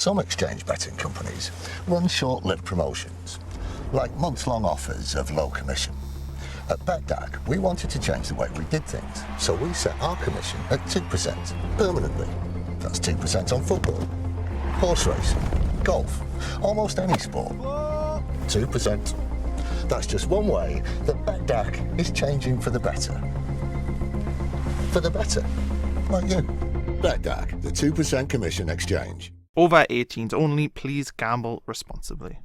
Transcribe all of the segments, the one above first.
Some exchange betting companies run short-lived promotions, like months-long offers of low commission. At BetDAG, we wanted to change the way we did things, so we set our commission at 2% permanently. That's 2% on football, horse racing, golf, almost any sport. 2%. That's just one way that BetDAG is changing for the better. For the better, like you. BetDAG, the 2% commission exchange. Over 18s only, please gamble responsibly.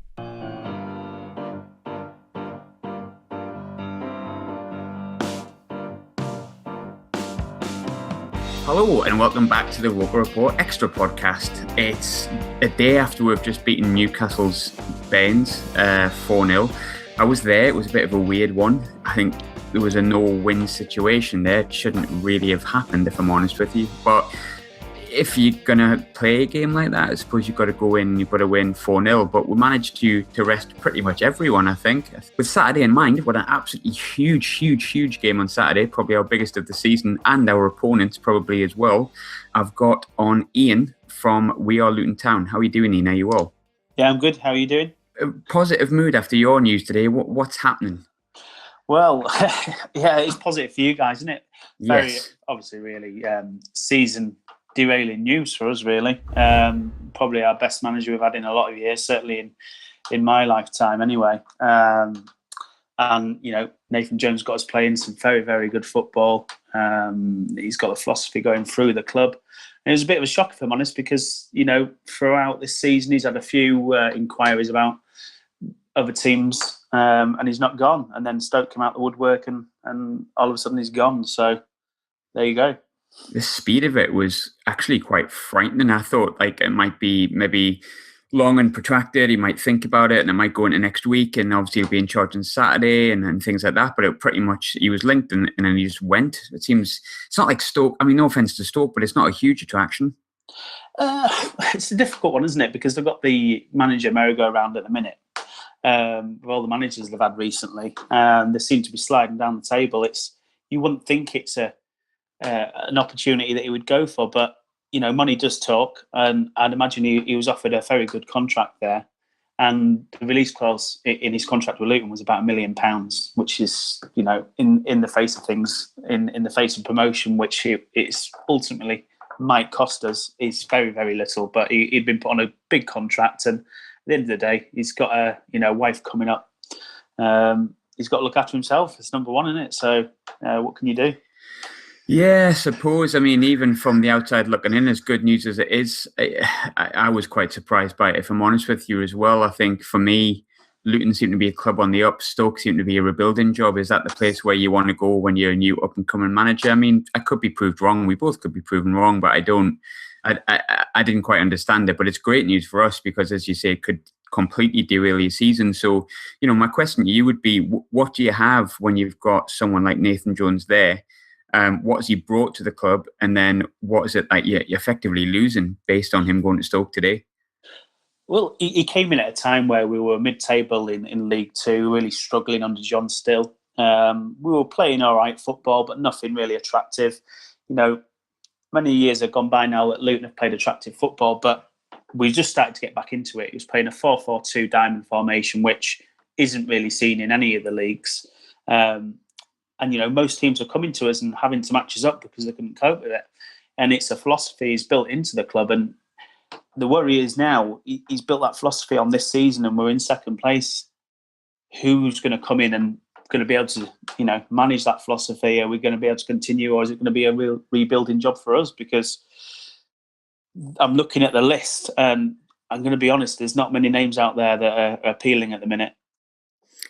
Hello and welcome back to the ROKER Report Extra podcast. It's a day after we've just beaten Newcastle's Bairns 4-0. I was there, it was a bit of a weird one. I think there was a no-win situation there. It shouldn't really have happened, if I'm honest with you. But if you're going to play a game like that, I suppose you've got to go in, you've got to win 4-0. But we managed to rest pretty much everyone, I think. With Saturday in mind, what an absolutely huge game on Saturday, probably our biggest of the season, and our opponents probably as well. I've got on Ian from We Are Luton Town. How are you doing, Ian? Are you well? Yeah, I'm good. How are you doing? A positive mood after your news today. What's happening? Well, yeah, it's positive for you guys, isn't it? Very, Yes. obviously, really season derailing news for us, really. Probably our best manager we've had in a lot of years, certainly in my lifetime anyway. And, you know, Nathan Jones got us playing some very, very good football. He's got a philosophy going through the club. And it was a bit of a shock, if I'm honest, because, you know, throughout this season, he's had a few inquiries about other teams, and he's not gone. And then Stoke came out the woodwork and all of a sudden he's gone. So there you go. The speed of it was actually quite frightening. I thought like it might be maybe long and protracted. He might think about it and it might go into next week, and obviously he'll be in charge on Saturday and things like that. But it pretty much, he was linked and then he just went. It seems, it's not like Stoke. I mean, no offense to Stoke, but it's not a huge attraction. It's a difficult one, isn't it? Because they've got the manager merry-go-round at the minute. With all the managers they've had recently, they seem to be sliding down the table. You wouldn't think it's an opportunity that he would go for, but you know, money does talk, and I'd imagine he was offered a very good contract there, and the release clause in his contract with Luton was about £1 million, which is, you know, in the face of things, in the face of promotion, which it's ultimately might cost us, is very, very little. But he'd been put on a big contract, and at the end of the day, he's got a wife coming up. He's got to look after himself. It's number one, isn't it? So what can you do? Yeah, I suppose. I mean, even from the outside looking in, as good news as it is, I was quite surprised by it, if I'm honest with you as well. I think for me, Luton seemed to be a club on the up. Stoke seemed to be a rebuilding job. Is that the place where you want to go when you're a new up-and-coming manager? I mean, I could be proved wrong. We both could be proven wrong, but I didn't quite understand it. But it's great news for us because, as you say, it could completely derail your season. So, you know, my question to you would be, what do you have when you've got someone like Nathan Jones there? What has he brought to the club? And then what is it that you're effectively losing based on him going to Stoke today? Well, he came in at a time where we were mid-table in League Two, really struggling under John Still. We were playing all right football, but nothing really attractive. You know, many years have gone by now that Luton have played attractive football, but we just started to get back into it. He was playing a 4-4-2 diamond formation, which isn't really seen in any of the leagues. And, you know, most teams are coming to us and having to match us up because they couldn't cope with it. And it's a philosophy he's built into the club. And the worry is now he's built that philosophy on this season and we're in second place. Who's going to come in and going to be able to, you know, manage that philosophy? Are we going to be able to continue, or is it going to be a real rebuilding job for us? Because I'm looking at the list and I'm going to be honest, there's not many names out there that are appealing at the minute.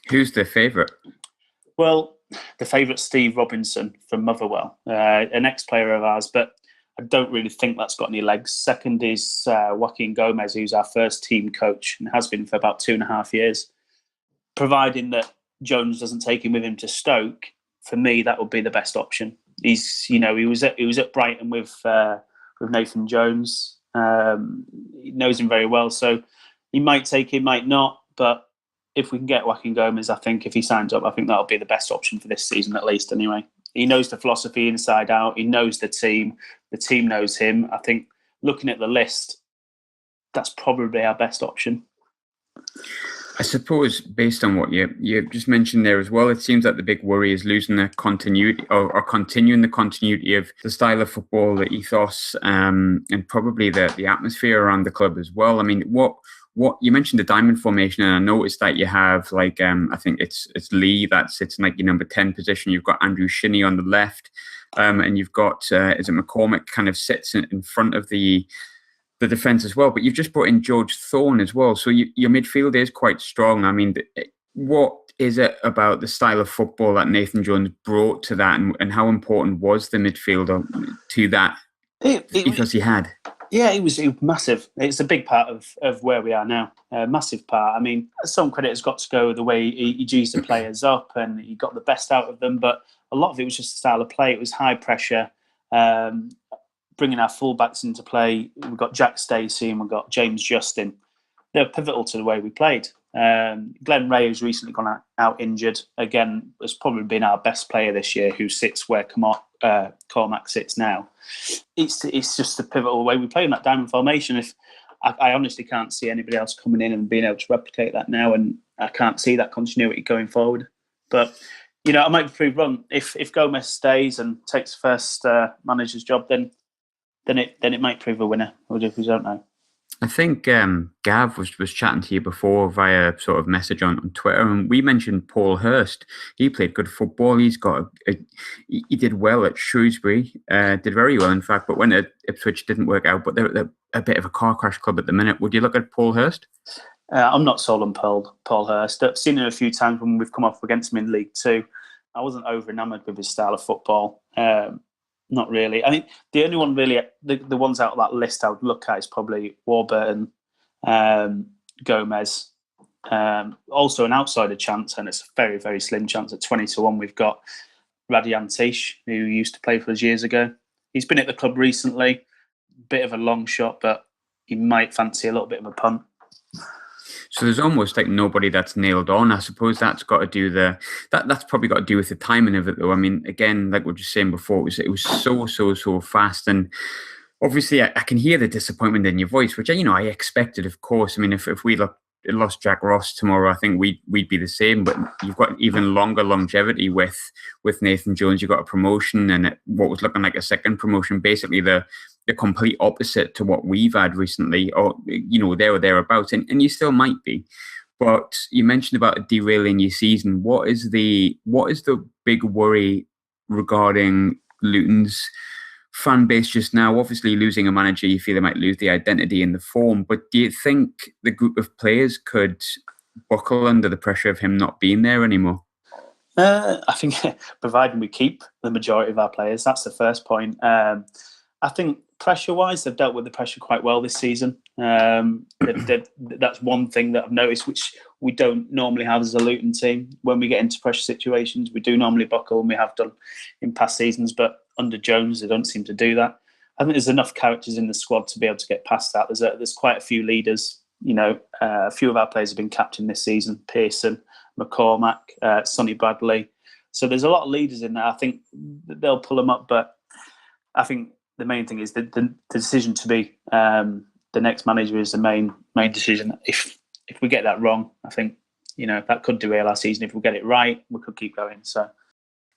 Who's the favourite? Well, the favourite, Steve Robinson from Motherwell, an ex-player of ours, but I don't really think that's got any legs. Second is Joaquin Gomez, who's our first team coach and has been for about 2.5 years. Providing that Jones doesn't take him with him to Stoke, for me, that would be the best option. He's, you know, he was at Brighton with Nathan Jones. He knows him very well, so he might take him, might not, but if we can get Joaquin Gomez, I think if he signs up, I think that'll be the best option for this season, at least anyway. He knows the philosophy inside out. He knows the team. The team knows him. I think looking at the list, that's probably our best option. I suppose based on what you just mentioned there as well, it seems like the big worry is losing the continuity or continuing the continuity of the style of football, the ethos, and probably the atmosphere around the club as well. I mean, what you mentioned the diamond formation, and I noticed that you have I think it's Lee that sits in like your number 10 position. You've got Andrew Shinney on the left, and you've got is it McCormick kind of sits in front of the defence as well, but you've just brought in George Thorne as well. So your midfield is quite strong. I mean, what is it about the style of football that Nathan Jones brought to that, and how important was the midfielder to that ethos he had? Yeah, it was massive. It's a big part of where we are now. Massive part. I mean, some credit has got to go the way he G's the players up and he got the best out of them, but a lot of it was just the style of play. It was high pressure. Bringing our fullbacks into play, we've got Jack Stacey and we've got James Justin. They're pivotal to the way we played. Glenn Ray, who's recently gone out injured, again, has probably been our best player this year, who sits where Cormac sits now. It's just the pivotal way we play in that diamond formation. If I honestly can't see anybody else coming in and being able to replicate that now, and I can't see that continuity going forward. But I might be proved wrong. If Gomez stays and takes the first manager's job, then it might prove a winner. We don't know. I think Gav was chatting to you before via sort of message on Twitter, and we mentioned Paul Hurst. He played good football. He's got he did well at Shrewsbury, did very well in fact. But when at Ipswich didn't work out. But they're a bit of a car crash club at the minute. Would you look at Paul Hurst? I'm not sold on Paul Hurst. I've seen him a few times when we've come off against him in League Two. I wasn't over enamoured with his style of football. Not really. I think the only one really, the ones out of that list I would look at is probably Warburton, Gomez. Also an outsider chance, and it's a very, very slim chance at 20-1. We've got Radian Tish, who used to play for us years ago. He's been at the club recently. Bit of a long shot, but he might fancy a little bit of a punt. So there's almost like nobody that's nailed on. I suppose that's got to do that's probably got to do with the timing of it, though. I mean, again, like we were just saying before, it was so fast, and obviously I can hear the disappointment in your voice, which I expected, of course. I mean, if we lost Jack Ross tomorrow, I think we'd be the same. But you've got even longer longevity with Nathan Jones. You've got a promotion, and what was looking like a second promotion, basically the complete opposite to what we've had recently, or there or thereabouts, and you still might be. But you mentioned about derailing your season. What is the big worry regarding Luton's fan base just now? Obviously, losing a manager, you feel they might lose the identity and the form. But do you think the group of players could buckle under the pressure of him not being there anymore? I think, providing we keep the majority of our players, that's the first point. I think pressure-wise, they've dealt with the pressure quite well this season. That's one thing that I've noticed, which we don't normally have as a Luton team. When we get into pressure situations, we do normally buckle, and we have done in past seasons. But under Jones, they don't seem to do that. I think there's enough characters in the squad to be able to get past that. There's quite a few leaders. A few of our players have been captain this season: Pearson, McCormack, Sonny Bradley. So there's a lot of leaders in there. I think they'll pull them up, but I think the main thing is the decision to be the next manager is the main decision. If we get that wrong, I think that could derail our season. If we get it right, we could keep going. So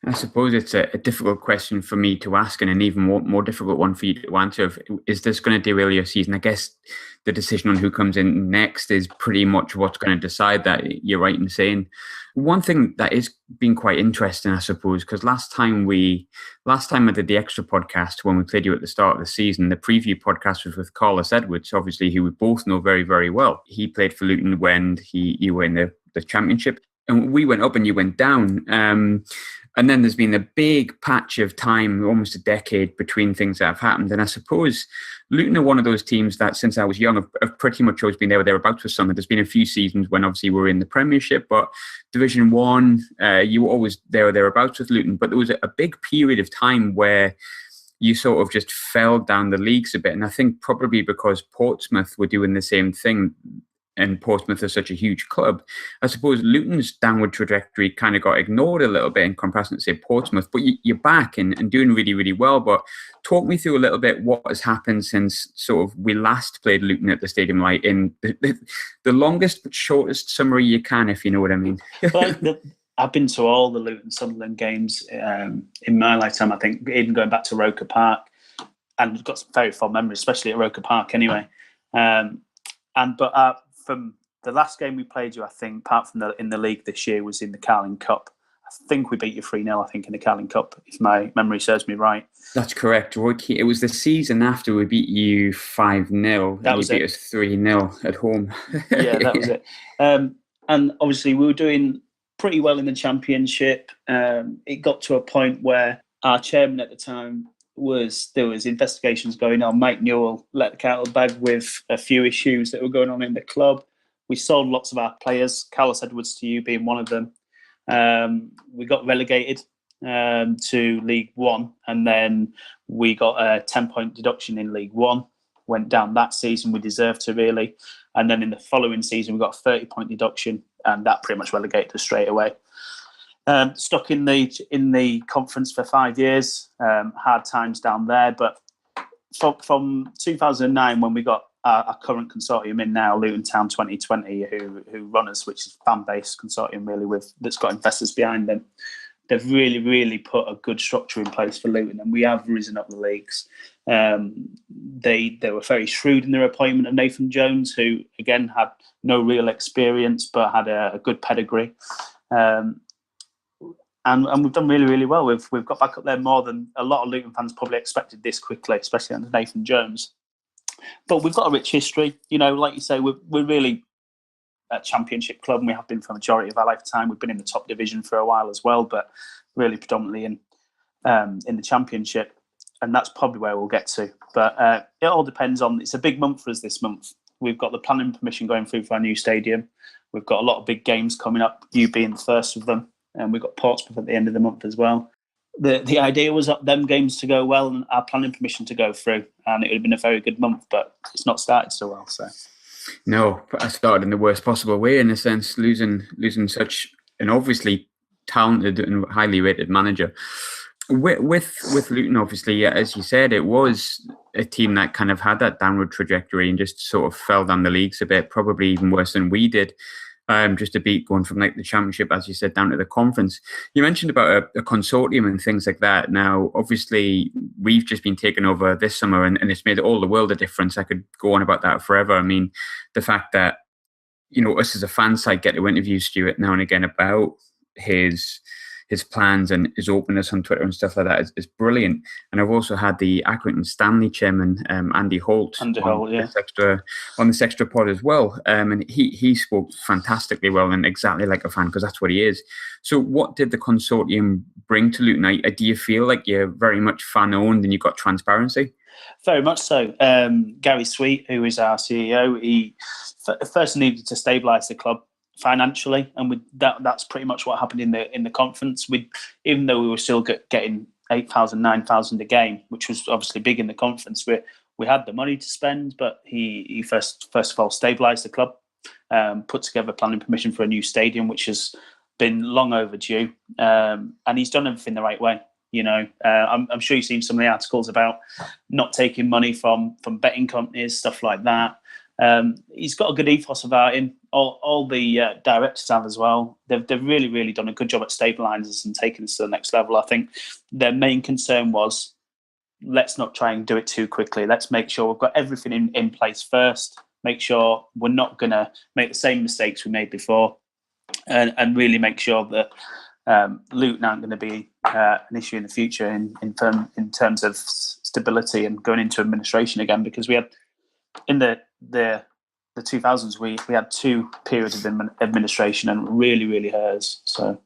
I suppose it's a difficult question for me to ask, and an even more difficult one for you to answer. Is this going to derail your season? I guess the decision on who comes in next is pretty much what's going to decide that. You're right in saying. One thing that is been quite interesting, I suppose, because last time I did the extra podcast when we played you at the start of the season, the preview podcast was with Carlos Edwards, obviously, who we both know very, very well. He played for Luton when you were in the Championship, and we went up and you went down. And then there's been a big patch of time, almost a decade, between things that have happened. And I suppose Luton are one of those teams that, since I was young, have pretty much always been there or thereabouts with something. There's been a few seasons when obviously we were in the Premiership, but Division 1, you were always there or thereabouts with Luton. But there was a big period of time where you sort of just fell down the leagues a bit. And I think probably because Portsmouth were doing the same thing, and Portsmouth is such a huge club. I suppose Luton's downward trajectory kind of got ignored a little bit in comparison to, say, Portsmouth, but you're back and doing really, really well. But talk me through a little bit what has happened since sort of we last played Luton at the Stadium Light in the longest but shortest summary you can, if you know what I mean. Well, I've been to all the Luton Sunderland games in my lifetime, I think, even going back to ROKER Park, and got some very fond memories, especially at ROKER Park anyway. But from the last game we played you, I think, apart from in the league this year, was in the Carling Cup. I think we beat you 3-0, I think, in the Carling Cup, if my memory serves me right. That's correct. It was the season after we beat you 5-0. That was you beat us 3-0 at home. Yeah, that was it. And obviously we were doing pretty well in the Championship. It got to a point where our chairman at the time there was investigations going on. Mike Newell let the cat out of the bag with a few issues that were going on in the club. We sold lots of our players, Carlos Edwards to you being one of them. We got relegated to League One, and then we got a 10-point deduction in League One. Went down that season, we deserved to, really. And then in the following season, we got a 30-point deduction, and that pretty much relegated us straight away. Stuck in the conference for 5 years, hard times down there. But from 2009, when we got our current consortium in now, Luton Town 2020, who run us, which is fan-based consortium really that's got investors behind them, they've really, really put a good structure in place for Luton, and we have risen up the leagues. They were very shrewd in their appointment of Nathan Jones, who again had no real experience but had a good pedigree. And we've done really, really well. We've got back up there more than a lot of Luton fans probably expected this quickly, especially under Nathan Jones. But we've got a rich history. You know, like you say, we're really a Championship club, and we have been for a majority of our lifetime. We've been in the top division for a while as well, but really predominantly in the Championship. And that's probably where we'll get to. But it all depends on... It's a big month for us this month. We've got the planning permission going through for our new stadium. We've got a lot of big games coming up, you being the first of them. And we've got Portsmouth at the end of the month as well. The idea was them games to go well and our planning permission to go through. And it would have been a very good month, but it's not started so well. So no, I started in the worst possible way, in a sense, losing such an obviously talented and highly rated manager. With Luton, obviously, as you said, it was a team that kind of had that downward trajectory and just sort of fell down the leagues a bit, probably even worse than we did. Just a beat going from like the Championship, as you said, down to the conference. You mentioned about a consortium and things like that. Now, obviously, we've just been taken over this summer, and it's made all the world a difference. I could go on about that forever. I mean, the fact that, you know, us as a fan side get to interview Stuart now and again about his plans and his openness on Twitter and stuff like that is brilliant. And I've also had the Accrington Stanley chairman, Andy Holt, on this extra pod as well. And he spoke fantastically well and exactly like a fan, because that's what he is. So what did the consortium bring to Luton? Do you feel like you're very much fan-owned and you've got transparency? Very much so. Gary Sweet, who is our CEO, he first needed to stabilise the club financially, and that's pretty much what happened in the conference. Even though we were still getting 8,000, 9,000 a game, which was obviously big in the conference, we had the money to spend, but he first of all stabilised the club, put together planning permission for a new stadium, which has been long overdue, and he's done everything the right way. You know, I'm sure you've seen some of the articles about not taking money from betting companies, stuff like that. He's got a good ethos about him. All the directors have as well. They've really, really done a good job at stabilising us and taking us to the next level. I think their main concern was, let's not try and do it too quickly. Let's make sure we've got everything in place first. Make sure we're not going to make the same mistakes we made before, and really make sure that Luton aren't going to be an issue in the future in terms of stability and going into administration again, because we had in the 2000s we had 2 periods of administration, and really, really hurt us. So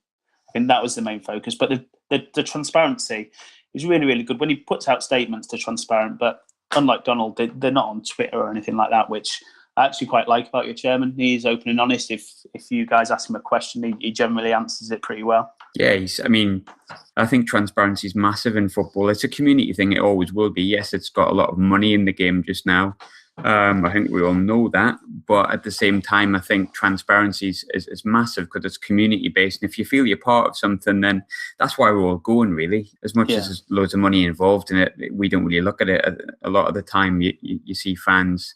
I think that was the main focus. But the transparency is really, really good. When he puts out statements, they're transparent, but unlike Donald, they're not on Twitter or anything like that, which I actually quite like about your chairman. He's open and honest. If you guys ask him a question, he generally answers it pretty well. Yeah, I think transparency is massive in football. It's a community thing. It always will be. Yes, it's got a lot of money in the game just now. I think we all know that, But at the same time, I think transparency is massive because it's community-based. And if you feel you're part of something, then that's why we're all going, really. As much as there's loads of money involved in it, we don't really look at it. A lot of the time, you see fans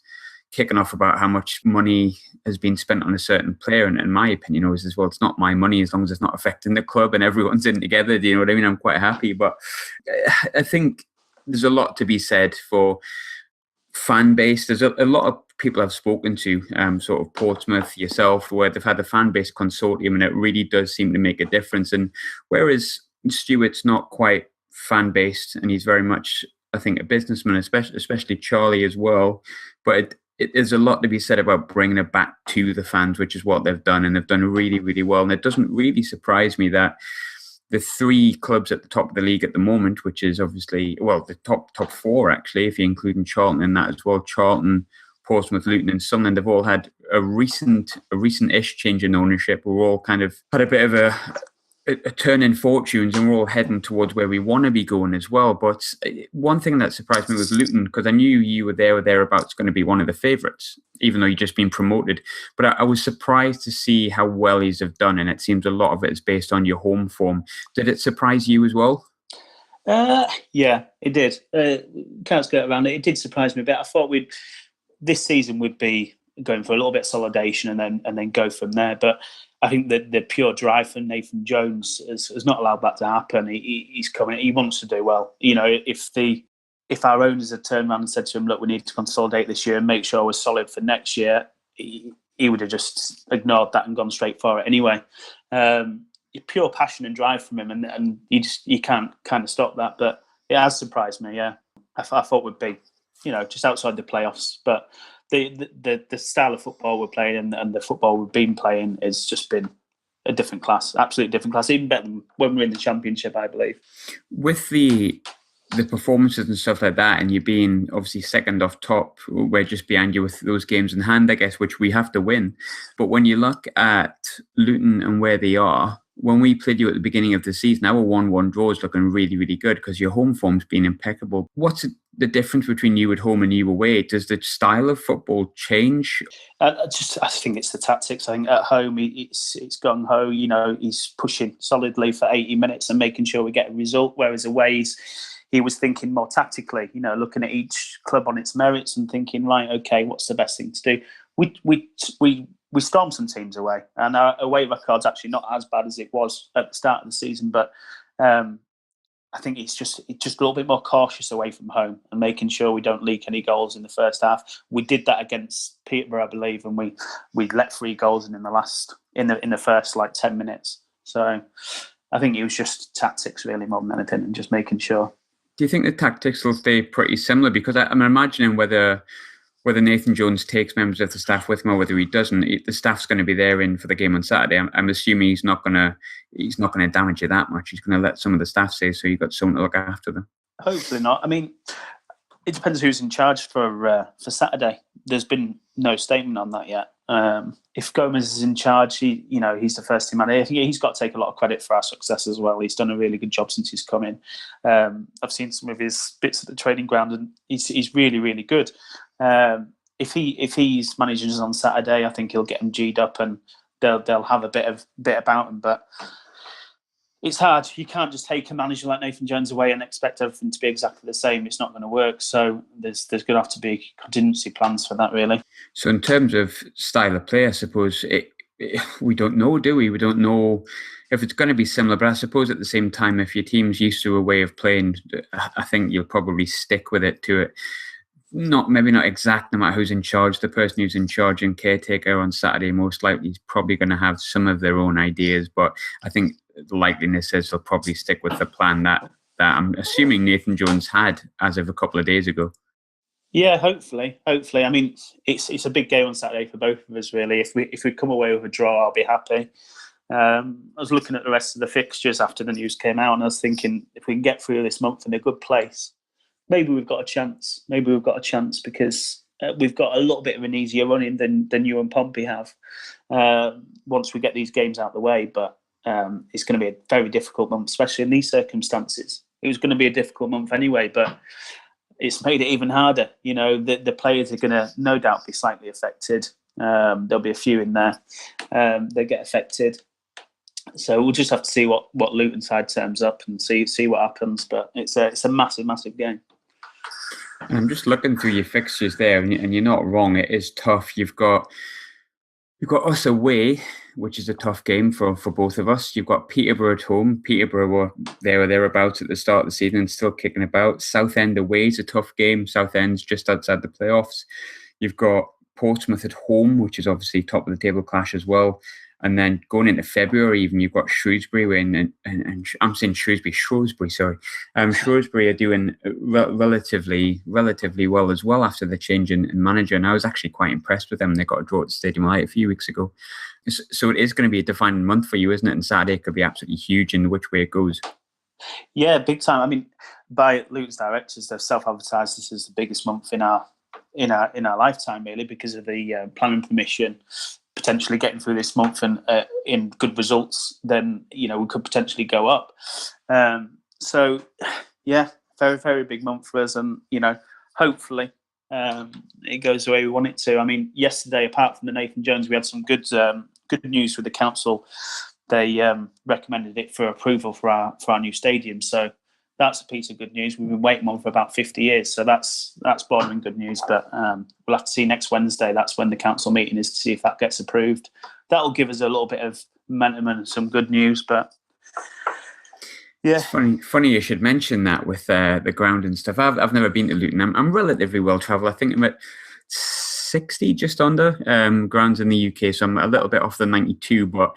kicking off about how much money has been spent on a certain player. And in my opinion, always as well, it's not my money as long as it's not affecting the club and everyone's in together. Do you know what I mean? I'm quite happy. But I think there's a lot to be said for fan base. There's a lot of people I've spoken to, sort of Portsmouth, yourself, where they've had the fan base consortium, and it really does seem to make a difference. And whereas Stuart's not quite fan based, and he's very much, I think, a businessman, especially Charlie as well. But there's a lot to be said about bringing it back to the fans, which is what they've done, and they've done really, really well. And it doesn't really surprise me that the three clubs at the top of the league at the moment, which is obviously, well, the top four, actually, if you're including Charlton in that as well, Charlton, Portsmouth, Luton and Sunderland, they've all had a recent-ish change in ownership. We're all kind of had a bit of a turn in fortunes, and we're all heading towards where we want to be going as well. But one thing that surprised me was Luton, because I knew you were there or thereabouts going to be one of the favourites, even though you've just been promoted. But I was surprised to see how well he's have done, and it seems a lot of it is based on your home form. Did it surprise you as well? Yeah, it did. Can't get around it. It did surprise me a bit. I thought this season would be going for a little bit of solidation and then go from there. But I think that the pure drive for Nathan Jones has not allowed that to happen. He's coming. He wants to do well. You know, if our owners had turned around and said to him, "Look, we need to consolidate this year and make sure we're solid for next year," he would have just ignored that and gone straight for it anyway. Pure passion and drive from him, and you can't kind of stop that. But it has surprised me. Yeah, I thought we'd be, just outside the playoffs, but the style of football we're playing and the football we've been playing has just been a different class, absolutely different class, even better than when we were in the Championship, I believe. With the performances and stuff like that, and you being obviously second off top, we're just behind you with those games in hand, I guess, which we have to win. But when you look at Luton and where they are, when we played you at the beginning of the season, our 1-1 draw is looking really, really good because your home form's been impeccable. What's the difference between you at home and you away? Does the style of football change? I think it's the tactics. I think at home it's gung-ho. He's pushing solidly for 80 minutes and making sure we get a result, whereas away he was thinking more tactically, looking at each club on its merits and thinking, right, okay, what's the best thing to do? We stormed some teams away, and our away record's actually not as bad as it was at the start of the season. But I think it's just a little bit more cautious away from home and making sure we don't leak any goals in the first half. We did that against Peterborough, I believe, and we let 3 goals in the first 10 minutes. So I think it was just tactics really more than anything, and just making sure. Do you think the tactics will stay pretty similar? Because I'm imagining whether Nathan Jones takes members of the staff with him or whether he doesn't, the staff's going to be there in for the game on Saturday. I'm assuming he's not going to damage you that much. He's going to let some of the staff stay, so you've got someone to look after them. Hopefully not. I mean, it depends who's in charge for Saturday. There's been no statement on that yet. If Gomez is in charge, he's the first team manager. He's got to take a lot of credit for our success as well. He's done a really good job since he's come in. I've seen some of his bits at the training ground, and he's really, really good. If he's managing us on Saturday, I think he'll get them G'd up, and they'll have a bit about them. But it's hard. You can't just take a manager like Nathan Jones away and expect everything to be exactly the same. It's not going to work. So there's going to have to be contingency plans for that, really. So in terms of style of play, I suppose we don't know, do we? We don't know if it's going to be similar. But I suppose at the same time, if your team's used to a way of playing, I think you'll probably stick with it to it. Maybe not exact, no matter who's in charge. The person who's in charge and caretaker on Saturday most likely is probably going to have some of their own ideas, but I think the likeliness is they'll probably stick with the plan that I'm assuming Nathan Jones had as of a couple of days ago. Yeah, hopefully. I mean, it's a big game on Saturday for both of us, really. If we come away with a draw, I'll be happy. I was looking at the rest of the fixtures after the news came out, and I was thinking, if we can get through this month in a good place, maybe we've got a chance. Because we've got a little bit of an easier running than you and Pompey have once we get these games out of the way. But it's going to be a very difficult month, especially in these circumstances. It was going to be a difficult month anyway, but it's made it even harder. The players are going to no doubt be slightly affected. There'll be a few in there that get affected. So we'll just have to see what Luton side turns up and see what happens. But it's a massive, massive game. And I'm just looking through your fixtures there, and you're not wrong. It is tough. You've got us away, which is a tough game for both of us. You've got Peterborough at home. Peterborough were there or thereabouts at the start of the season and still kicking about. Southend away is a tough game. Southend's just outside the playoffs. You've got Portsmouth at home, which is obviously top of the table clash as well. And then going into February, even you've got Shrewsbury and I'm saying Shrewsbury, sorry. Shrewsbury are doing relatively well as well after the change in manager. And I was actually quite impressed with them. They got a draw at the Stadium Light a few weeks ago. So it is going to be a defining month for you, isn't it? And Saturday could be absolutely huge in which way it goes. Yeah, big time. I mean, by Luton's directors, they've self-advertised this as the biggest month in our lifetime, really, because of the planning permission. Potentially getting through this month and in good results, then we could potentially go up. So yeah, very, very big month for us, and hopefully it goes the way we want it to. I mean, yesterday, apart from the Nathan Jones, we had some good news with the council. They recommended it for approval for our new stadium. So that's a piece of good news. We've been waiting on for about 50 years, so that's bordering good news. But we'll have to see next Wednesday. That's when the council meeting is, to see if that gets approved. That'll give us a little bit of momentum and some good news. But yeah, it's funny you should mention that with the ground and stuff. I've never been to Luton. I'm relatively well travelled. I think I'm at 60, just under grounds in the UK, so I'm a little bit off the 92, but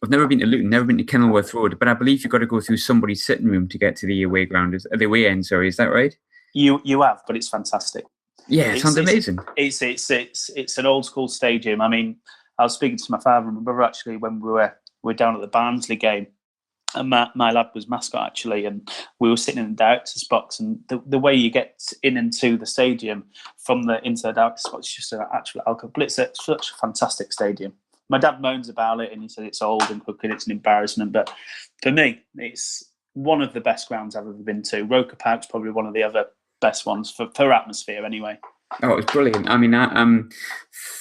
I've never been to Luton, never been to Kenilworth Road, but I believe you've got to go through somebody's sitting room to get to the away ground. The away end, sorry, is that right? You have, but it's fantastic. Yeah, it sounds amazing. It's an old school stadium. I mean, I was speaking to my father and my brother actually when we were down at the Barnsley game, and my lad was mascot actually, and we were sitting in the director's box, and the way you get in into the stadium from into the director's box is just an actual alcohol. It's such a fantastic stadium. My dad moans about it and he said it's old and crooked, it's an embarrassment. But for me, it's one of the best grounds I've ever been to. ROKER Park's probably one of the other best ones for atmosphere anyway. Oh, it's brilliant. I mean, I'm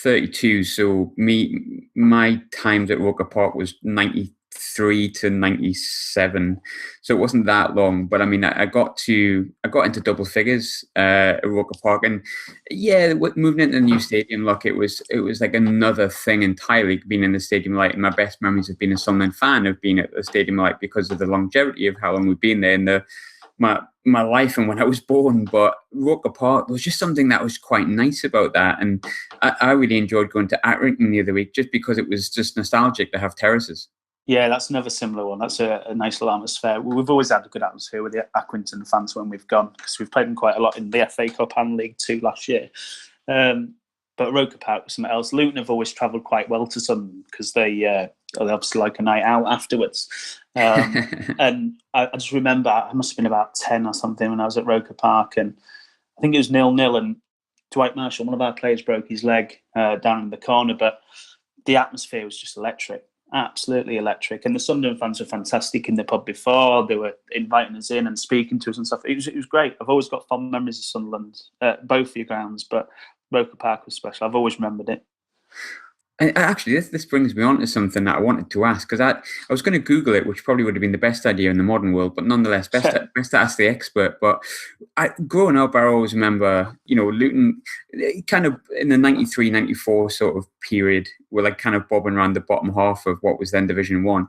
32, so my times at ROKER Park was 93 to 97, so it wasn't that long. But I mean, I got into double figures at ROKER Park, and yeah, moving into the new stadium, look, it was like another thing entirely. Being in the Stadium Light, and my best memories of being a Sunderland fan have been at the Stadium Light because of the longevity of how long we've been there and my life and when I was born. But ROKER Park, there was just something that was quite nice about that, and I really enjoyed going to Accrington the other week just because it was just nostalgic to have terraces. Yeah, that's another similar one. That's a nice little atmosphere. We've always had a good atmosphere with the Accrington fans when we've gone, because we've played them quite a lot in the FA Cup and League Two last year. But ROKER Park was something else. Luton have always travelled quite well to Sunderland because they obviously like a night out afterwards. And I just remember I must have been about 10 or something when I was at ROKER Park, and I think it was 0-0, and Dwight Marshall, one of our players, broke his leg down in the corner, but the atmosphere was just electric. Absolutely electric, and the Sunderland fans were fantastic in the pub before. They were inviting us in and speaking to us and stuff. It was great. I've always got fond memories of Sunderland, both of your grounds, but ROKER Park was special. I've always remembered it. And actually, this brings me on to something that I wanted to ask, because I was going to Google it, which probably would have been the best idea in the modern world, but nonetheless, best to ask the expert. But growing up, I always remember, Luton, kind of in the 93, 94 sort of period, were like kind of bobbing around the bottom half of what was then Division 1.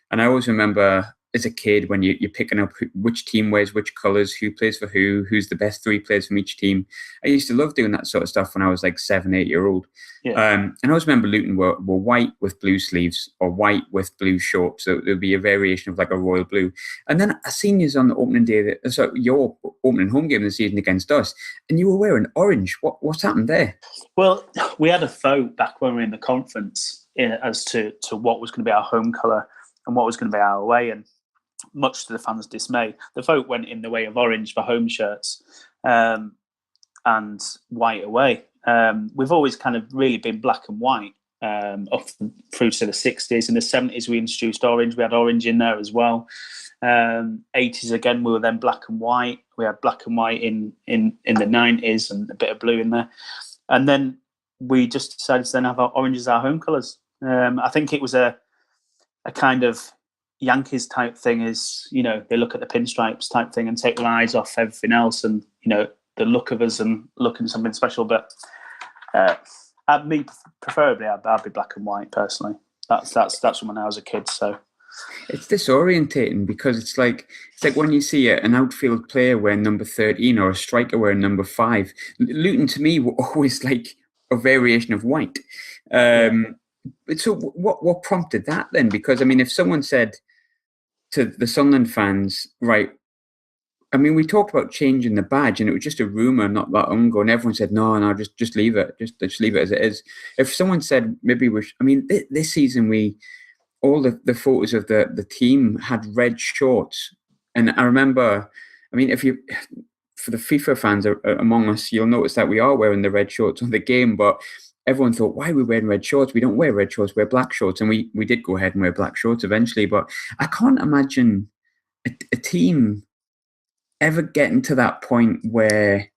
And I always remember as a kid when you're picking up which team wears which colours, who plays for who's the best three players from each team. I used to love doing that sort of stuff when I was like 7, 8 year old. Yeah. And I always remember Luton were white with blue sleeves or white with blue shorts. So there'd be a variation of like a royal blue. And then I seen you on the opening day, your opening home game of the season against us, and you were wearing orange. What's happened there? Well, we had a vote back when we were in the conference as to what was going to be our home colour and what was going to be our away. And much to the fans' dismay, the vote went in the way of orange for home shirts and white away. We've always kind of really been black and white up through to the 60s. In the 70s, we introduced orange. We had orange in there as well. 80s, again, we were then black and white. We had black and white in the 90s and a bit of blue in there. And then we just decided to then have our orange as our home colours. I think it was a kind of Yankees type thing, is, you know, they look at the pinstripes type thing and take their eyes off everything else, and, you know, the look of us and looking something special. But me, preferably, I'd be black and white personally. That's from when I was a kid. So it's disorientating, because it's like when you see an outfield player wearing number 13 or a striker wearing number 5. Luton to me were always like a variation of white. So what prompted that then? Because I mean, if someone said to the Sunderland fans, right, I mean, we talked about changing the badge, and it was just a rumor not that long ago, and everyone said, no, just leave it, just leave it as it is. If someone said maybe this season all the photos of the team had red shorts, and I remember, I mean, for the FIFA fans among us, you'll notice that we are wearing the red shorts on the game, but everyone thought, why are we wearing red shorts? We don't wear red shorts, wear black shorts. And we did go ahead and wear black shorts eventually. But I can't imagine a team ever getting to that point where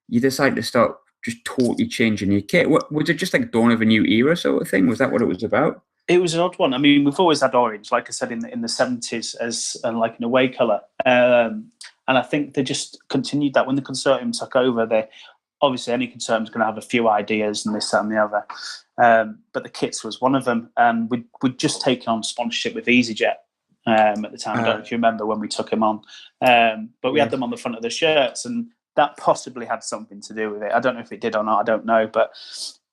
you decide to start just totally changing your kit. Was it just like dawn of a new era sort of thing? Was that what it was about? It was an odd one. I mean, we've always had orange, like I said, in the 70s as like an away colour. And I think they just continued that when the Consortium took over. Obviously, any Consortium is going to have a few ideas and this, that and the other. But the kits was one of them. And we'd just taken on sponsorship with EasyJet at the time. I don't know if you remember when we took him on. But we had them on the front of the shirts, and that possibly had something to do with it. I don't know if it did or not. I don't know. But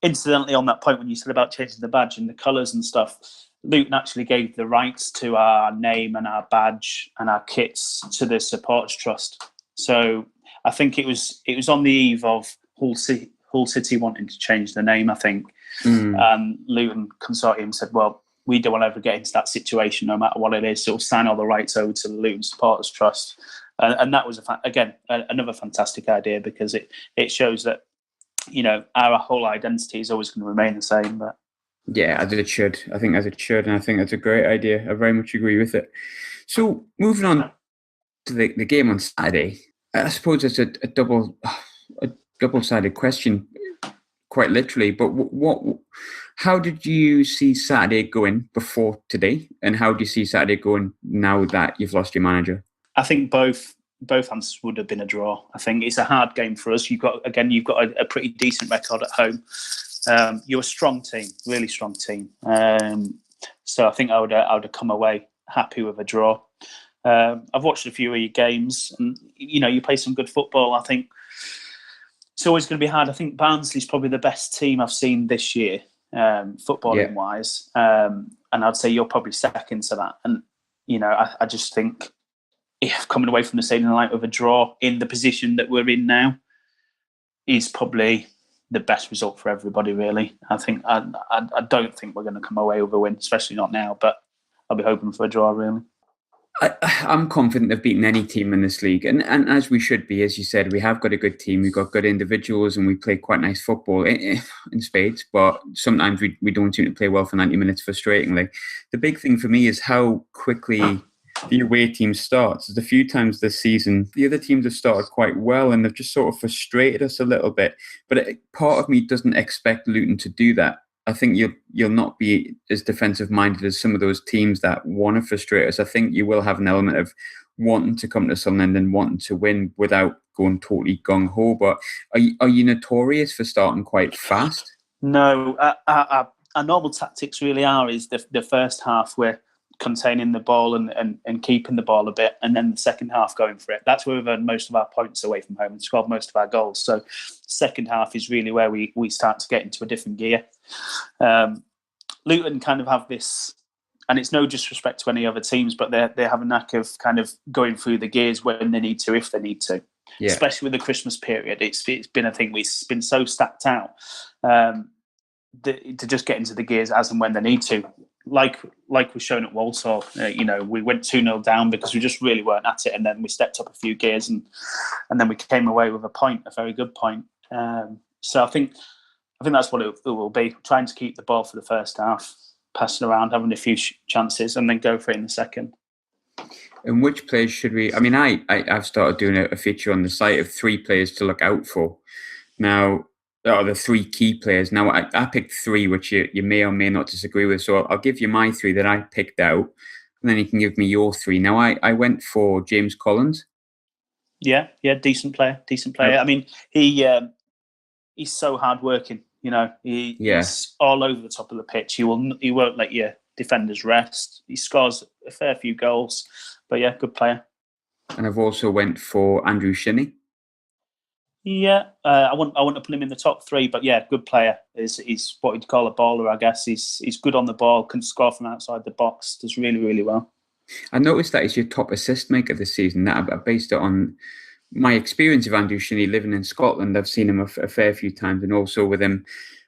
incidentally, on that point, when you said about changing the badge and the colours and stuff, Luton actually gave the rights to our name and our badge and our kits to the Supporters Trust. So I think it was on the eve of Hull City wanting to change the name, I think. And Luton Consortium said, well, we don't want to ever get into that situation, no matter what it is. So we'll sign all the rights over to the Luton Supporters Trust. And that was, another fantastic idea, because it shows that, you know, our whole identity is always going to remain the same. But yeah, as it should. I think as it should, and I think that's a great idea. I very much agree with it. So moving on to the game on Saturday, I suppose it's a double-sided question, quite literally. But how did you see Saturday going before today, and how do you see Saturday going now that you've lost your manager? I think both answers would have been a draw. I think it's a hard game for us. You've got a pretty decent record at home. You're a strong team, really strong team. So I think I would have come away happy with a draw. I've watched a few of your games, and you know, you play some good football. I think it's always going to be hard. I think Barnsley's probably the best team I've seen this year, footballing wise, and I'd say you're probably second to that. And you know, I just think coming away from the stadium tonight with a draw in the position that we're in now is probably the best result for everybody, really. I don't think we're going to come away with a win, especially not now, but I'll be hoping for a draw, really. I'm confident of beating any team in this league, and as we should be. As you said, we have got a good team, we've got good individuals, and we play quite nice football in spades, but sometimes we don't seem to play well for 90 minutes, frustratingly. The big thing for me is how quickly the away team starts. There's a few times this season the other teams have started quite well, and they've just sort of frustrated us a little bit, but part of me doesn't expect Luton to do that. I think you'll not be as defensive minded as some of those teams that want to frustrate us. I think you will have an element of wanting to come to Sunderland and wanting to win without going totally gung ho. But are you notorious for starting quite fast? No, our normal tactics really is the first half we're containing the ball and keeping the ball a bit, and then the second half going for it. That's where we've earned most of our points away from home and scored most of our goals. So second half is really where we start to get into a different gear. Luton kind of have this, and it's no disrespect to any other teams, but they have a knack of kind of going through the gears when they need to, if they need to. Yeah. Especially with the Christmas period, it's been a thing. It's been so stacked out to just get into the gears as and when they need to. Like we're shown at Walsall, we went 2-0 down because we just really weren't at it, and then we stepped up a few gears, and then we came away with a very good point. So I think that's what it will be, trying to keep the ball for the first half, passing around, having a few chances, and then go for it in the second. And which players should we... I mean, I've started doing a feature on the site of 3 players to look out for. Now, are the three key players. Now, I picked three, which you may or may not disagree with. So I'll give you my three that I picked out, and then you can give me your three. Now, I went for James Collins. Yeah, decent player. Yep. I mean, he's so hardworking. He's all over the top of the pitch. He won't let your defenders rest. He scores a fair few goals, but yeah, good player. And I've also went for Andrew Shinney. Yeah, I want to put him in the top three, but yeah, good player. He's what you'd call a baller, I guess. He's good on the ball, can score from outside the box, does really, really well. I noticed that he's your top assist maker this season. That I based it on my experience of Andrew Shinney living in Scotland. I've seen him a fair few times, and also with him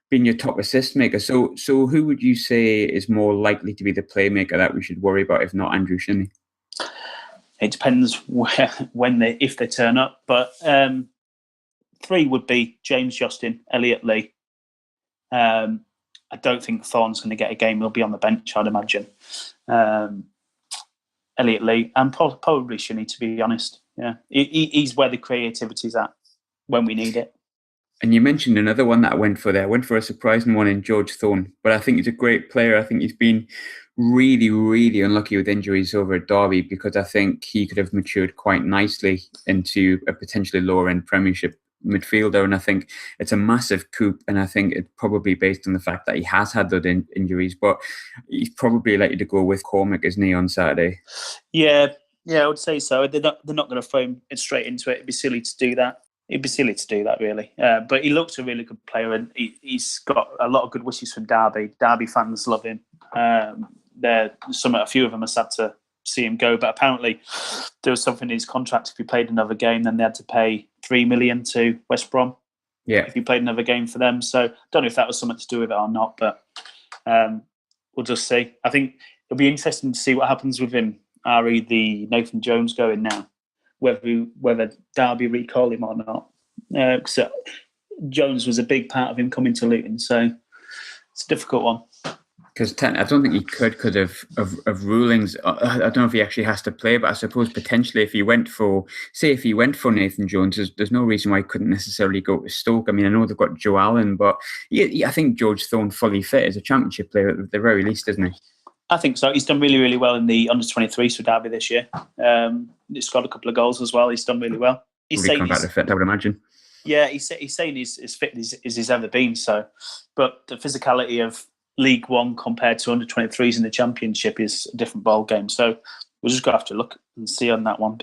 being your top assist maker. So who would you say is more likely to be the playmaker that we should worry about, if not Andrew Shinney? It depends if they turn up, but three would be James Justin, Elliot Lee. I don't think Thorne's going to get a game. He'll be on the bench, I'd imagine. Elliot Lee and probably Shinney, to be honest. Yeah, he's where the creativity's at when we need it. And you mentioned another one that I went for there. I went for a surprising one in George Thorne, but I think he's a great player. I think he's been really, really unlucky with injuries over at Derby, because I think he could have matured quite nicely into a potentially lower-end Premiership midfielder. And I think it's a massive coup, and I think it's probably based on the fact that he has had those injuries, but he's probably likely to go with Cormac, isn't he, on Saturday? Yeah, I would say so. They're not going to throw him straight into it. It'd be silly to do that. Really. But he looks a really good player, and he's got a lot of good wishes from Derby. Derby fans love him. A few of them have had to see him go, but apparently there was something in his contract. If he played another game, then they had to pay $3 million to West Brom. Yeah, if he played another game for them. So I don't know if that was something to do with it or not, but we'll just see. I think it'll be interesting to see what happens with him. The Nathan Jones going now, whether Derby recall him or not. Because Jones was a big part of him coming to Luton, so it's a difficult one. Because I don't think he could because of rulings. I don't know if he actually has to play, but I suppose potentially if he went for Nathan Jones, there's no reason why he couldn't necessarily go to Stoke. I mean, I know they've got Joe Allen, but I think George Thorne fully fit as a Championship player at the very least, isn't he? I think so. He's done really, really well in the under-23s for Derby this year. He's scored a couple of goals as well. He's done really well. He's come back to fit, I would imagine. Yeah, he's saying he's as fit as he's ever been. So, but the physicality of League One compared to under-23s in the Championship is a different ball game. So we're just going to have to look and see on that one,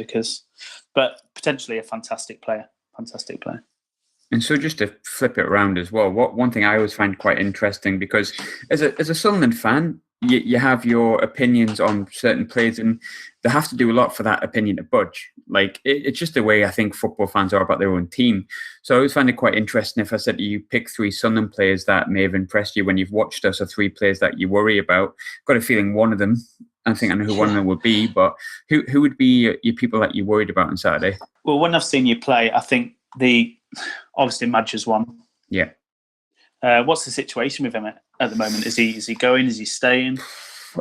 but potentially a fantastic player. And so just to flip it around as well, one thing I always find quite interesting, because as a Sunderland fan, you have your opinions on certain players, and they have to do a lot for that opinion to budge. Like, it's just the way I think football fans are about their own team. So I always find it quite interesting if I said to you, pick three Sunderland players that may have impressed you when you've watched us, or three players that you worry about. Got a feeling one of them, I think I know who one of them would be, but who would be your people that you worried about on Saturday? Well, when I've seen you play, I think obviously Maja's one. Yeah. What's the situation with him at the moment? Is he going? Is he staying?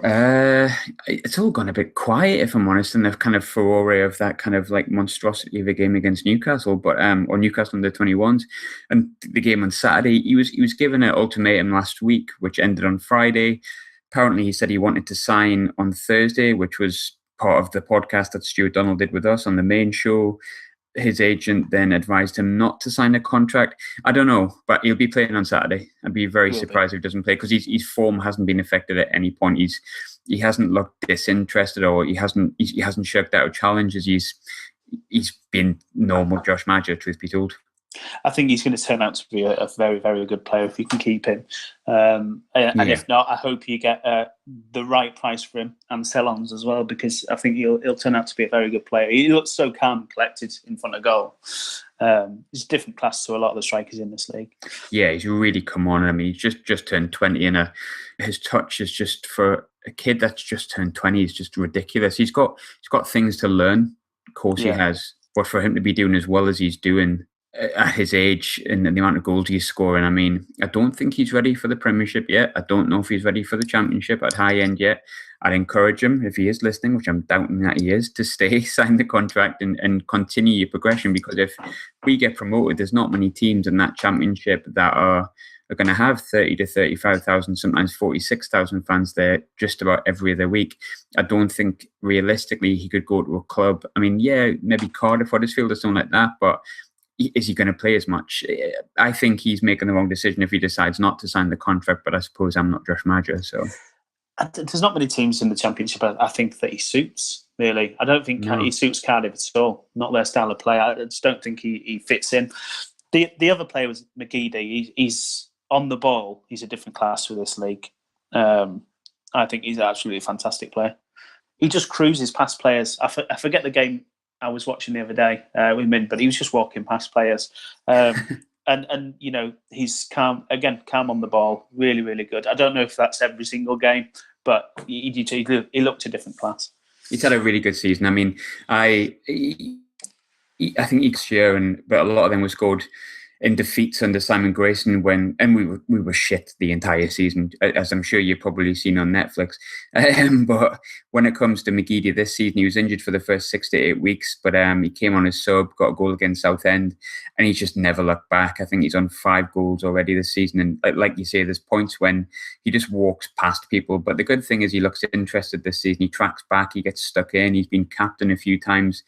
It's all gone a bit quiet, if I'm honest, in the kind of furore of that kind of like monstrosity of a game against Newcastle, or Newcastle under 21s, and the game on Saturday. He was given an ultimatum last week, which ended on Friday. Apparently, he said he wanted to sign on Thursday, which was part of the podcast that Stuart Donald did with us on the main show. His agent then advised him not to sign a contract. I don't know, but he'll be playing on Saturday. I'd be very surprised if he doesn't play, because his form hasn't been affected at any point. He hasn't looked disinterested, or he hasn't shirked out challenges. He's been normal Josh Maja, truth be told. I think he's going to turn out to be a very, very good player if you can keep him. And if not, I hope you get the right price for him and sell-ons as well, because I think he'll turn out to be a very good player. He looks so calm and collected in front of goal. He's a different class to a lot of the strikers in this league. Yeah, he's really come on. I mean, he's just turned 20, and his touch is just, for a kid that's just turned 20, is just ridiculous. He's got things to learn. Of course, he has. But for him to be doing as well as he's doing, at his age and the amount of goals he's scoring. I mean, I don't think he's ready for the Premiership yet. I don't know if he's ready for the Championship at high end yet. I'd encourage him, if he is listening, which I'm doubting that he is, to stay, sign the contract and continue your progression. Because if we get promoted, there's not many teams in that Championship that are going to have 30 to 35,000, sometimes 46,000 fans there just about every other week. I don't think realistically he could go to a club. I mean, yeah, maybe Cardiff, Huddersfield or something like that, but is he going to play as much? I think he's making the wrong decision if he decides not to sign the contract, but I suppose I'm not Josh Maja, so... There's not many teams in the Championship I think that he suits, really. I don't think he suits Cardiff at all. Not their style of play. I just don't think he fits in. The other player was McGeady. He's on the ball. He's a different class for this league. I think he's absolutely a fantastic player. He just cruises past players. I forget the game I was watching the other day with Min, but he was just walking past players. And you know, he's calm on the ball, really, really good. I don't know if that's every single game, but he looked a different class. He's had a really good season. I mean, I think each year, but a lot of them were scored in defeats under Simon Grayson and we were shit the entire season, as I'm sure you've probably seen on Netflix. But when it comes to McGeady this season, he was injured for the first 6 to 8 weeks, but he came on as sub, got a goal against Southend, and he's just never looked back. I think he's on 5 goals already this season, and like you say, there's points when he just walks past people. But the good thing is he looks interested this season. He tracks back, he gets stuck in, he's been captain a few times.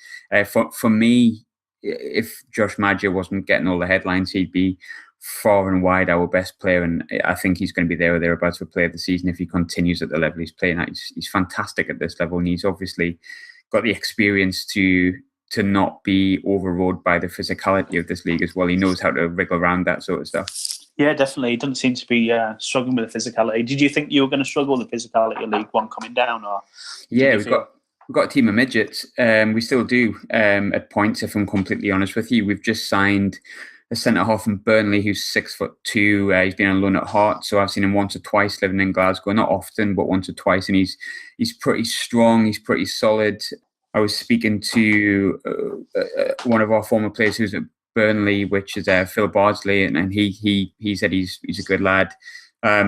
For me, if Josh Maja wasn't getting all the headlines, he'd be far and wide our best player, and I think he's going to be there or thereabouts for player of the season if he continues at the level he's playing at. He's fantastic at this level, and he's obviously got the experience to not be overrode by the physicality of this league as well. He knows how to wriggle around that sort of stuff. Yeah, definitely. He doesn't seem to be struggling with the physicality. Did you think you were going to struggle with the physicality of League One coming down? Or yeah, we've got a team of midgets. We still do at points, if I'm completely honest with you. We've just signed a centre-half from Burnley who's 6'2". He's been on loan at Heart, so I've seen him once or twice living in Glasgow. Not often, but once or twice. And he's pretty strong. He's pretty solid. I was speaking to one of our former players who's at Burnley, which is Phil Bardsley, and he said he's a good lad.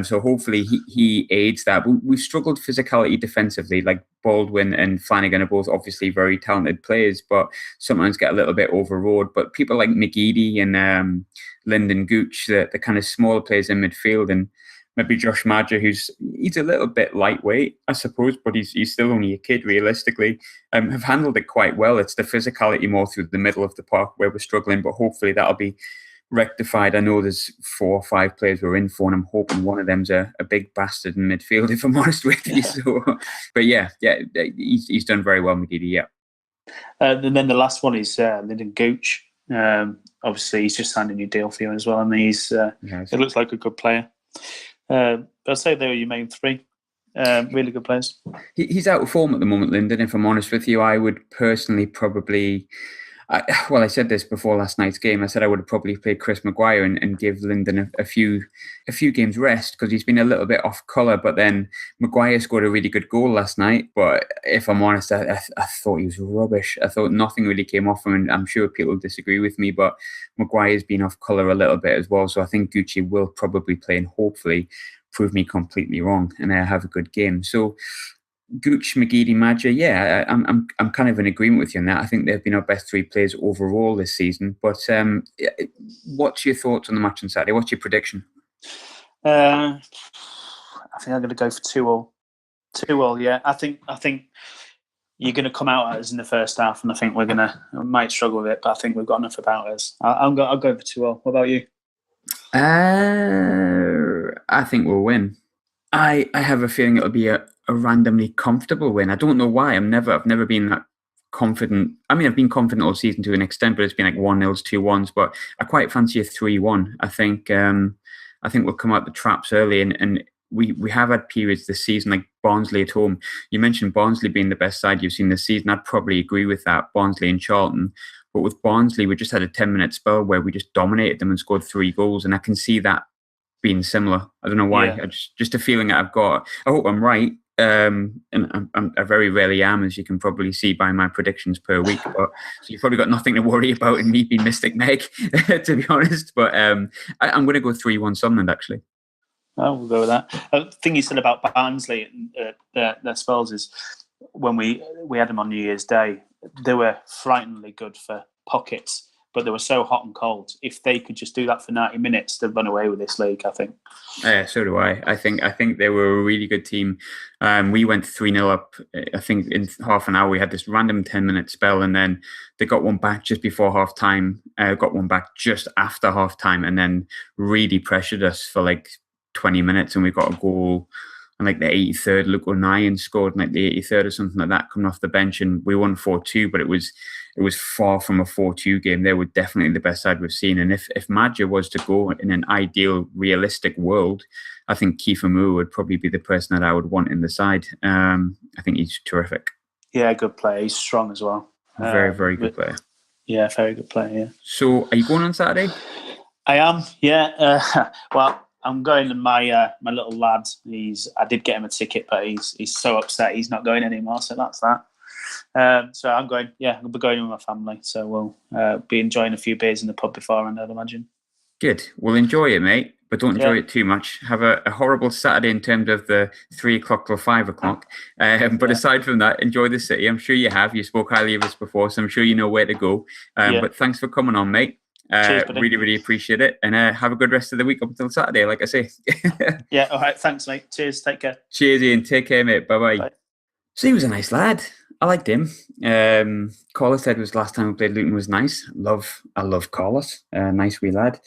So hopefully he aids that. But we've struggled physicality defensively. Like Baldwin and Flanagan are both obviously very talented players, but sometimes get a little bit overrode. But people like McGeady and Lyndon Gooch, the kind of smaller players in midfield, and maybe Josh Maja, he's a little bit lightweight, I suppose, but he's still only a kid realistically, have handled it quite well. It's the physicality more through the middle of the park where we're struggling, but hopefully that'll be rectified. I know there's 4 or 5 players we're in for, and I'm hoping one of them's a big bastard in midfield, if I'm honest with you. So, but yeah, he's done very well, McGeady. Yeah. And then the last one is Lyndon Gooch. Obviously, he's just signed a new deal for you as well, and he's it looks like a good player. I'd say they were your main 3. Really good players. He's out of form at the moment, Lyndon. If I'm honest with you, I would personally probably. I said this before last night's game. I said I would have probably played Chris Maguire and give Lyndon a few games rest because he's been a little bit off colour. But then Maguire scored a really good goal last night. But if I'm honest, I thought he was rubbish. I thought nothing really came off him, and I'm sure people disagree with me. But Maguire's been off colour a little bit as well. So I think Gucci will probably play and hopefully prove me completely wrong and have a good game. So Gooch, McGeady, Maja, yeah, I'm kind of in agreement with you on that. I think they've been our best 3 players overall this season. But what's your thoughts on the match on Saturday? What's your prediction? I think I'm going to go for 2-2. 2-2, yeah. I think you're going to come out at us in the first half, and I think we might struggle with it, but I think we've got enough about us. I'll go for 2-2. What about you? I think we'll win. I have a feeling it'll be a randomly comfortable win. I don't know why. I've never been that confident. I mean, I've been confident all season to an extent, but it's been like 1-0s, 2-1s. But I quite fancy a 3-1. I think we'll come out the traps early, and we have had periods this season like Barnsley at home. You mentioned Barnsley being the best side you've seen this season. I'd probably agree with that. Barnsley and Charlton. But with Barnsley, we just had a 10-minute spell where we just dominated them and scored 3 goals, and I can see that being similar. I don't know why. Yeah. Just a feeling that I've got. I hope I'm right, And I very rarely am, as you can probably see by my predictions per week. But so you've probably got nothing to worry about in me being Mystic Meg, to be honest. But I'm going to go 3-1 Sunderland, actually. Oh, we'll go with that. The thing you said about Barnsley their spells is when we had them on New Year's Day, they were frighteningly good for pockets, but they were so hot and cold. If they could just do that for 90 minutes, they'd run away with this league, I think. So do I. I think they were a really good team. We went 3-0 up. I think in half an hour we had this random 10-minute spell, and then they got one back just before half time. Got one back just after half time, and then really pressured us for like 20 minutes, and we got a goal. And like the 83rd, Luke O'Nien scored, and like the 83rd or something like that, coming off the bench, and we won 4-2. But it was far from a 4-2 game. They were definitely the best side we've seen. And if Maja was to go in an ideal, realistic world, I think Kiefer Moore would probably be the person that I would want in the side. I think he's terrific. Yeah, good player. He's strong as well. Very, very good player. Yeah, very good player. Yeah. So, are you going on Saturday? I am. Yeah. Well, I'm going, and my little lad. I did get him a ticket, but he's so upset he's not going anymore. So that's that. So I'm going. Yeah, I'll be going with my family. So we'll be enjoying a few beers in the pub beforehand, I'd imagine. Good. Well, enjoy it, mate, but don't enjoy it too much. Have a horrible Saturday in terms of the 3 o'clock till 5 o'clock. But aside from that, enjoy the city. I'm sure you have. You spoke highly of us before, so I'm sure you know where to go. But thanks for coming on, mate. Cheers, really, really appreciate it. And have a good rest of the week up until Saturday, like I say. Yeah, all right. Thanks, mate. Cheers. Take care. Cheers, Ian. Take care, mate. Bye-bye. Bye. So he was a nice lad. I liked him. Carlos said was last time we played Luton was nice. I love Carlos. Nice wee lad.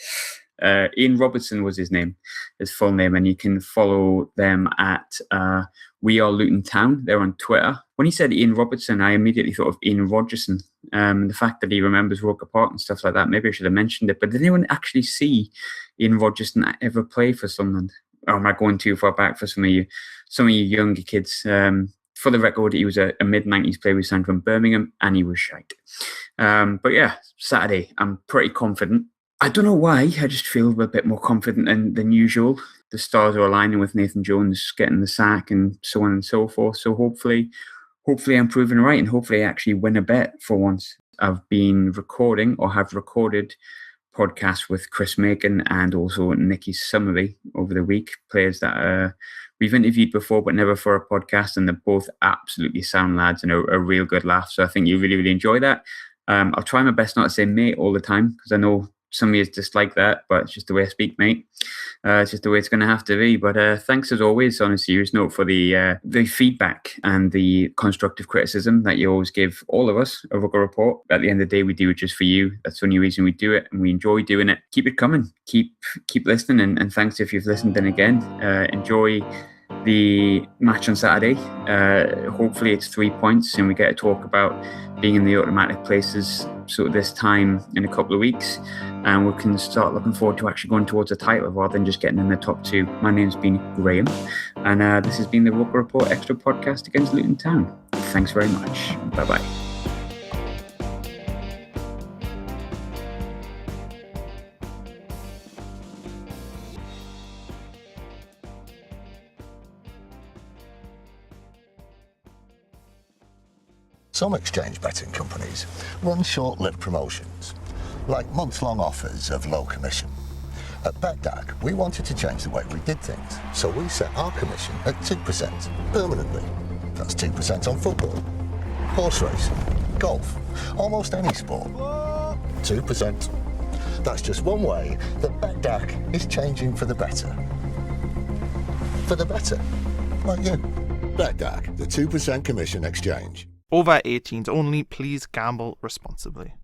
Ian Robertson was his full name, and you can follow them at We Are Luton Town. They're on Twitter. When he said Ian Robertson, I immediately thought of Ian Rogerson. The fact that he remembers ROKER RAPPORT and stuff like that, maybe I should have mentioned it. But did anyone actually see Ian Rogerson ever play for Sunderland? Or am I going too far back for some of you younger kids? For the record, he was a mid-90s player. We signed from Birmingham, and he was shite. But yeah, Saturday, I'm pretty confident. I don't know why. I just feel a bit more confident than usual. The stars are aligning with Nathan Jones getting the sack and so on and so forth. So hopefully I'm proven right, and hopefully I actually win a bet for once. I've been recording or have recorded podcasts with Chris Macon and also Nicky Summery over the week, players that we've interviewed before but never for a podcast, and they're both absolutely sound lads and a real good laugh. So I think you really, really enjoy that. I'll try my best not to say mate all the time, because I know some of you dislike that, but it's just the way I speak, mate. It's just the way it's going to have to be. But thanks as always, on a serious note, for the feedback and the constructive criticism that you always give all of us at ROKER RAPPORT. At the end of the day, we do it just for you. That's the only reason we do it, and we enjoy doing it. Keep it coming. Keep listening, and thanks if you've listened in again. Enjoy the match on Saturday. Hopefully it's 3 points, and we get to talk about being in the automatic places sort of this time in a couple of weeks, and we can start looking forward to actually going towards a title rather than just getting in the top 2. My name's been Graham, and this has been the ROKER RAPPORT Extra podcast against Luton Town. Thanks very much. Bye-bye. Some exchange betting companies run short-lived promotions, like month-long offers of low commission. At BetDAG, we wanted to change the way we did things, so we set our commission at 2% permanently. That's 2% on football, horse racing, golf, almost any sport. 2%. That's just one way that BetDAG is changing for the better. For the better, like you. BetDAG, the 2% commission exchange. Over 18s only. Please gamble responsibly.